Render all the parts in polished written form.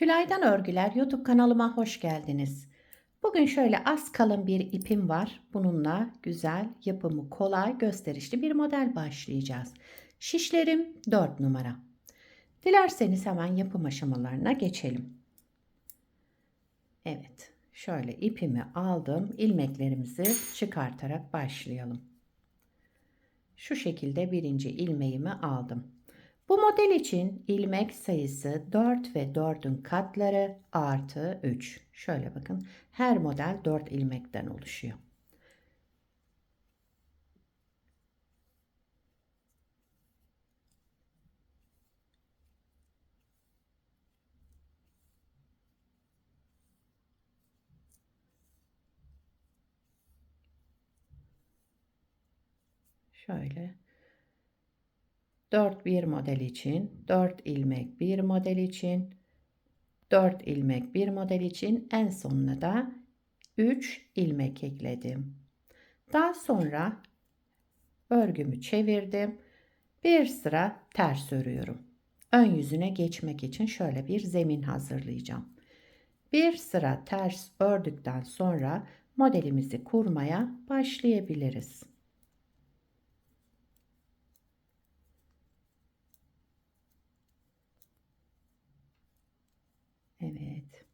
Tülay'dan Örgüler YouTube kanalıma hoş geldiniz. Bugün şöyle az kalın bir ipim var. Bununla güzel, yapımı kolay, gösterişli bir model başlayacağız. Şişlerim 4 numara. Dilerseniz hemen yapım aşamalarına geçelim. Evet, şöyle ipimi aldım. İlmeklerimizi çıkartarak başlayalım. Şu şekilde birinci ilmeğimi aldım. Bu model için ilmek sayısı 4 ve 4'ün katları artı 3. Şöyle bakın, her model 4 ilmekten oluşuyor. Şöyle 4 bir model için, 4 ilmek bir model için, 4 ilmek bir model için en sonuna da 3 ilmek ekledim. Daha sonra örgümü çevirdim. Bir sıra ters örüyorum. Ön yüzüne geçmek için şöyle bir zemin hazırlayacağım. Bir sıra ters ördükten sonra modelimizi kurmaya başlayabiliriz. Evet.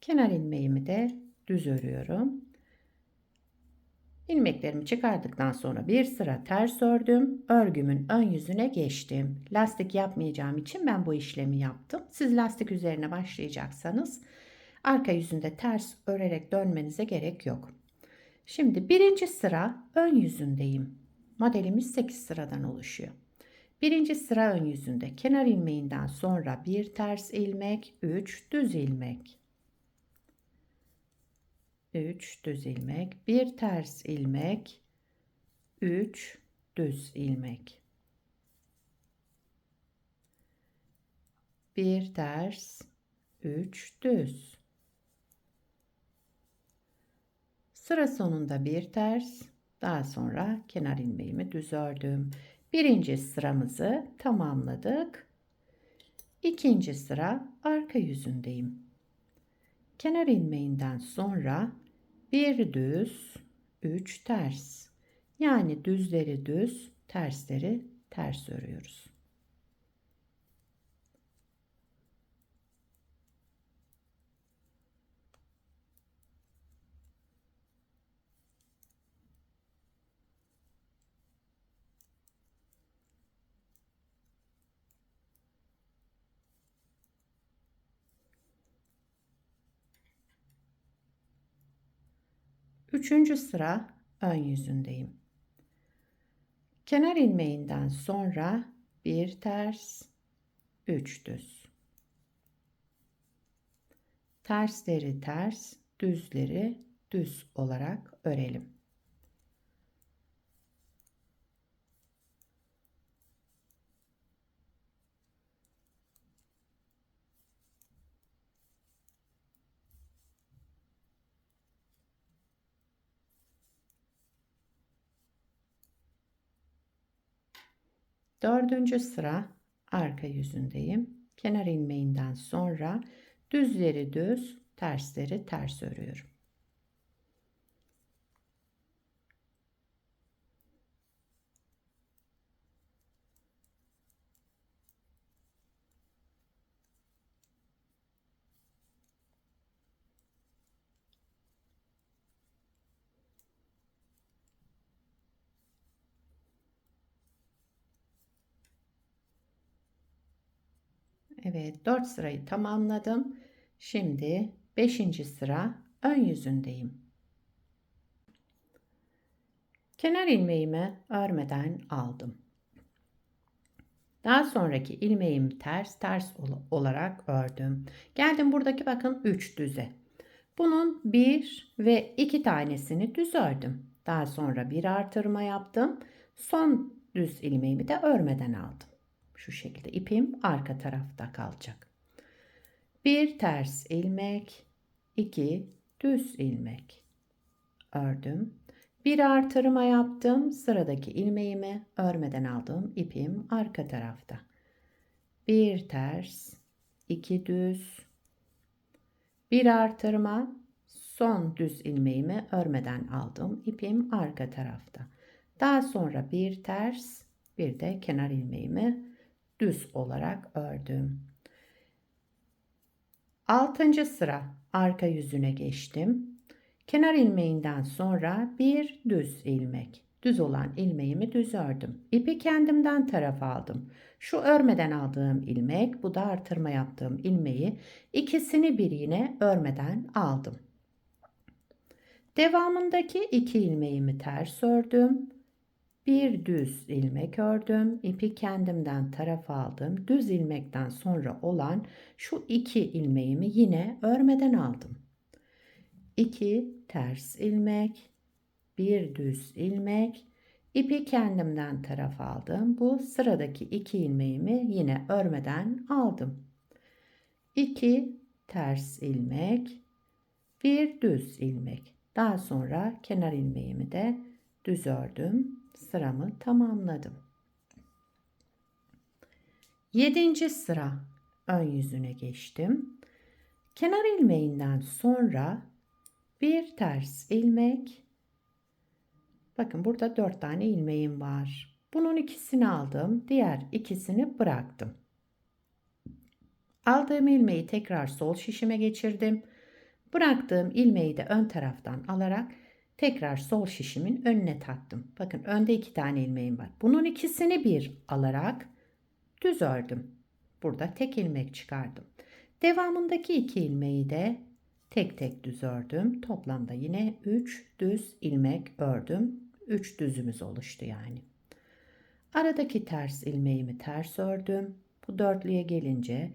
Kenar ilmeğimi de düz örüyorum. İlmeklerimi çıkardıktan sonra bir sıra ters ördüm. Örgümün ön yüzüne geçtim. Lastik yapmayacağım için ben bu işlemi yaptım. Siz lastik üzerine başlayacaksanız arka yüzünde ters örerek dönmenize gerek yok. Şimdi birinci sıra ön yüzündeyim. Modelimiz 8 sıradan oluşuyor. Birinci sıra ön yüzünde kenar ilmeğinden sonra bir ters ilmek, 3 düz ilmek. 3 düz ilmek, bir ters ilmek, 3 düz ilmek. Bir ters, 3 düz. Sıra sonunda bir ters, daha sonra kenar ilmeğimi düz ördüm. Birinci sıramızı tamamladık. İkinci sıra arka yüzündeyim. Kenar ilmeğinden sonra bir düz, 3 ters. Yani düzleri düz, tersleri ters örüyoruz. Üçüncü sıra ön yüzündeyim. Kenar ilmeğinden sonra bir ters, 3 düz. Tersleri ters, düzleri düz olarak örelim. Dördüncü sıra arka yüzündeyim. Kenar ilmeğinden sonra düzleri düz, tersleri ters örüyorum. Evet, 4 sırayı tamamladım. Şimdi 5. sıra ön yüzündeyim. Kenar ilmeğimi örmeden aldım. Daha sonraki ilmeğimi ters olarak ördüm. Geldim buradaki bakın 3 düze. Bunun 1 ve 2 tanesini düz ördüm. Daha sonra bir artırma yaptım. Son düz ilmeğimi de örmeden aldım. Şu şekilde ipim arka tarafta kalacak. Bir ters ilmek, 2 düz ilmek ördüm. Bir artırma yaptım. Sıradaki ilmeğimi örmeden aldığım ipim arka tarafta. Bir ters, 2 düz, bir artırma, son düz ilmeğimi örmeden aldım. İpim arka tarafta. Daha sonra bir ters, bir de kenar ilmeğimi düz olarak ördüm. 6. sıra arka yüzüne geçtim. Kenar ilmeğinden sonra bir düz ilmek. Düz olan ilmeğimi düz ördüm. İpi kendimden tarafa aldım. Şu örmeden aldığım ilmek, bu da artırma yaptığım ilmeği, ikisini bir yine örmeden aldım. Devamındaki 2 ilmeğimi ters ördüm. Bir düz ilmek ördüm. İpi kendimden tarafa aldım. Düz ilmekten sonra olan şu 2 ilmeğimi yine örmeden aldım. 2 ters ilmek, bir düz ilmek, ipi kendimden tarafa aldım. Bu sıradaki 2 ilmeğimi yine örmeden aldım. 2 ters ilmek, bir düz ilmek. Daha sonra kenar ilmeğimi de düz ördüm. Sıramı tamamladım. 7. sıra ön yüzüne geçtim. Kenar ilmeğinden sonra bir ters ilmek. Bakın burada 4 tane ilmeğim var. Bunun ikisini aldım. Diğer ikisini bıraktım. Aldığım ilmeği tekrar sol şişime geçirdim. Bıraktığım ilmeği de ön taraftan alarak tekrar sol şişimin önüne taktım. Bakın önde 2 tane ilmeğim var. Bunun ikisini bir alarak düz ördüm. Burada tek ilmek çıkardım. Devamındaki 2 ilmeği de tek tek düz ördüm. Toplamda yine 3 düz ilmek ördüm. 3 düzümüz oluştu yani. Aradaki ters ilmeğimi ters ördüm. Bu dörtlüye gelince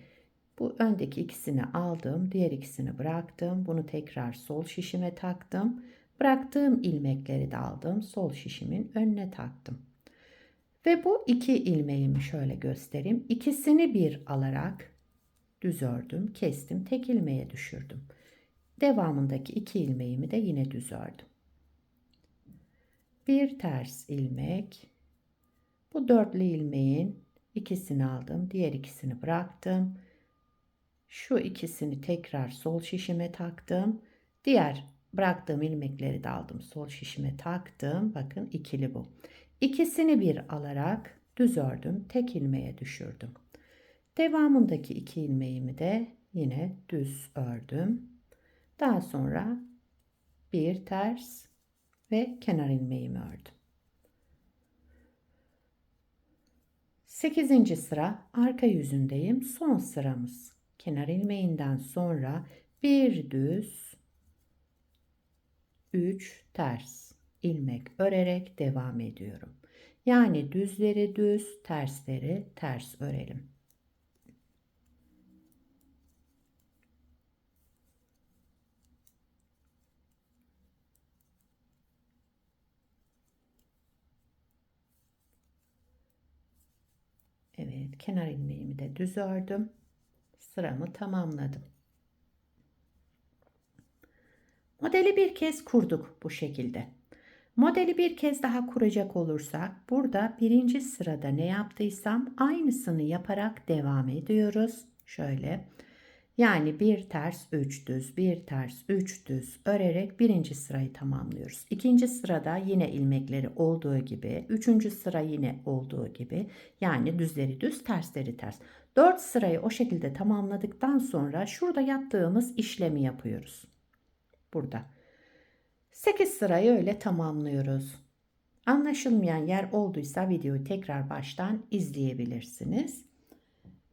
bu öndeki ikisini aldım. Diğer ikisini bıraktım. Bunu tekrar sol şişime taktım. Bıraktığım ilmekleri de aldım. Sol şişimin önüne taktım. Ve bu 2 ilmeğimi şöyle göstereyim. İkisini bir alarak düz ördüm, kestim, tek ilmeğe düşürdüm. Devamındaki 2 ilmeğimi de yine düz ördüm. Bir ters ilmek. Bu dörtlü ilmeğin ikisini aldım, diğer ikisini bıraktım. Şu ikisini tekrar sol şişime taktım. Diğer bıraktığım ilmekleri de aldım, sol şişime taktım. Bakın ikili bu. İkisini bir alarak düz ördüm, tek ilmeğe düşürdüm. Devamındaki 2 ilmeğimi de yine düz ördüm. Daha sonra bir ters ve kenar ilmeğimi ördüm. 8. sıra arka yüzündeyim. Son sıramız. Kenar ilmeğinden sonra bir düz, 3 ters ilmek örerek devam ediyorum. Yani düzleri düz, tersleri ters örelim. Evet, kenar ilmeğimi de düz ördüm. Sıramı tamamladım. Modeli bir kez kurduk bu şekilde. Modeli bir kez daha kuracak olursak burada birinci sırada ne yaptıysam aynısını yaparak devam ediyoruz. Şöyle. Yani bir ters 3 düz, bir ters 3 düz örerek birinci sırayı tamamlıyoruz. İkinci sırada yine ilmekleri olduğu gibi, üçüncü sıra yine olduğu gibi, yani düzleri düz, tersleri ters. 4 sırayı o şekilde tamamladıktan sonra şurada yaptığımız işlemi yapıyoruz. Burada. 8 sırayı öyle tamamlıyoruz. Anlaşılmayan yer olduysa videoyu tekrar baştan izleyebilirsiniz.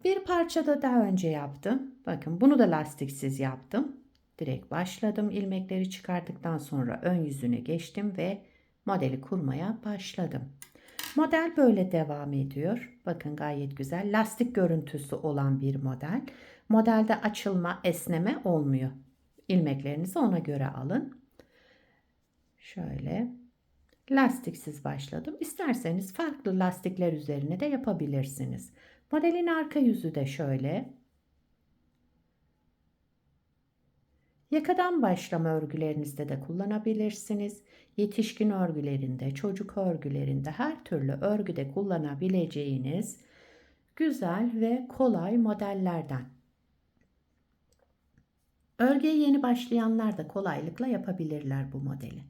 Bir parçada daha önce yaptım. Bakın bunu da lastiksiz yaptım. Direkt başladım. İlmekleri çıkardıktan sonra ön yüzüne geçtim ve modeli kurmaya başladım. Model böyle devam ediyor. Bakın gayet güzel. Lastik görüntüsü olan bir model. Modelde açılma, esneme olmuyor. İlmeklerinizi ona göre alın. Şöyle lastiksiz başladım. İsterseniz farklı lastikler üzerine de yapabilirsiniz. Modelin arka yüzü de şöyle. Yakadan başlama örgülerinizde de kullanabilirsiniz. Yetişkin örgülerinde, çocuk örgülerinde her türlü örgüde kullanabileceğiniz güzel ve kolay modellerden. Örgüye yeni başlayanlar da kolaylıkla yapabilirler bu modeli.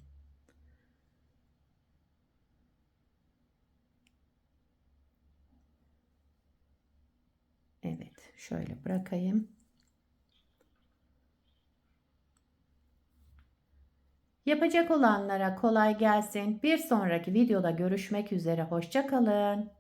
Evet, şöyle bırakayım. Yapacak olanlara kolay gelsin. Bir sonraki videoda görüşmek üzere. Hoşça kalın.